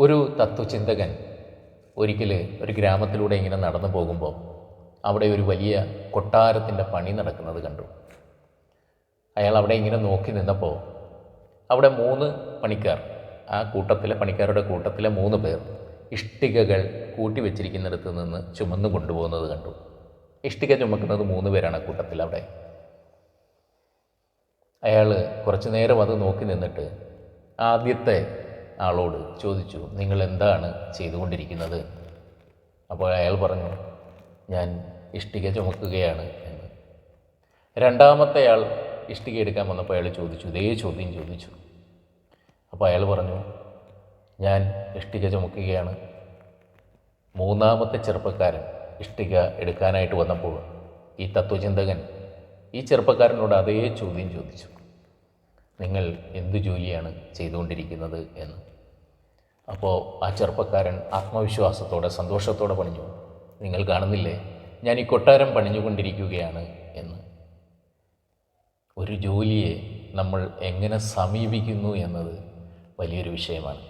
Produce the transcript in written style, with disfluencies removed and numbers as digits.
ഒരു തത്വചിന്തകൻ ഒരിക്കൽ ഒരു ഗ്രാമത്തിലൂടെ ഇങ്ങനെ നടന്നു പോകുമ്പോൾ അവിടെ ഒരു വലിയ കൊട്ടാരത്തിൻ്റെ പണി നടക്കുന്നത് കണ്ടു. അയാൾ അവിടെ ഇങ്ങനെ നോക്കി നിന്നപ്പോൾ അവിടെ 3 പണിക്കാർ, ആ പണിക്കാരുടെ കൂട്ടത്തിലെ 3 പേർ ഇഷ്ടികകൾ കൂട്ടി വെച്ചിരിക്കുന്നിടത്ത് നിന്ന് ചുമന്നു കൊണ്ടുപോകുന്നത് കണ്ടു. ഇഷ്ടിക ചുമക്കുന്നത് 3 പേരാണ് കൂട്ടത്തിൽ. അവിടെ അയാൾ കുറച്ചു നേരം അത് നോക്കി നിന്നിട്ട് ആദ്യത്തെ ആളോട് ചോദിച്ചു, നിങ്ങൾ എന്താണ് ചെയ്തുകൊണ്ടിരിക്കുന്നത്? അപ്പോൾ അയാൾ പറഞ്ഞു, ഞാൻ ഇഷ്ടിക ചുമക്കുകയാണ് എന്ന്. രണ്ടാമത്തെ ആൾ ഇഷ്ടിക എടുക്കാൻ വന്നപ്പോൾ അയാൾ ചോദിച്ചു, ഇതേ ചോദ്യം ചോദിച്ചു. അപ്പോൾ അയാൾ പറഞ്ഞു, ഞാൻ ഇഷ്ടിക ചുമക്കുകയാണ്. മൂന്നാമത്തെ ചെറുപ്പക്കാരൻ ഇഷ്ടിക എടുക്കാനായിട്ട് വന്നപ്പോൾ ഈ തത്വചിന്തകൻ ഈ ചെറുപ്പക്കാരനോട് അതേ ചോദ്യം ചോദിച്ചു, നിങ്ങൾ എന്ത് ജോലിയാണ് ചെയ്തുകൊണ്ടിരിക്കുന്നത് എന്ന്. അപ്പോൾ ആ ചെറുപ്പക്കാരൻ ആത്മവിശ്വാസത്തോടെ സന്തോഷത്തോടെ പറഞ്ഞു, നിങ്ങൾ കാണുന്നില്ലേ, ഞാൻ ഈ കൊട്ടാരം പണിഞ്ഞുകൊണ്ടിരിക്കുകയാണ് എന്ന്. ഒരു ജോലിയെ നമ്മൾ എങ്ങനെ സമീപിക്കുന്നു എന്നത് വലിയൊരു വിഷയമാണ്.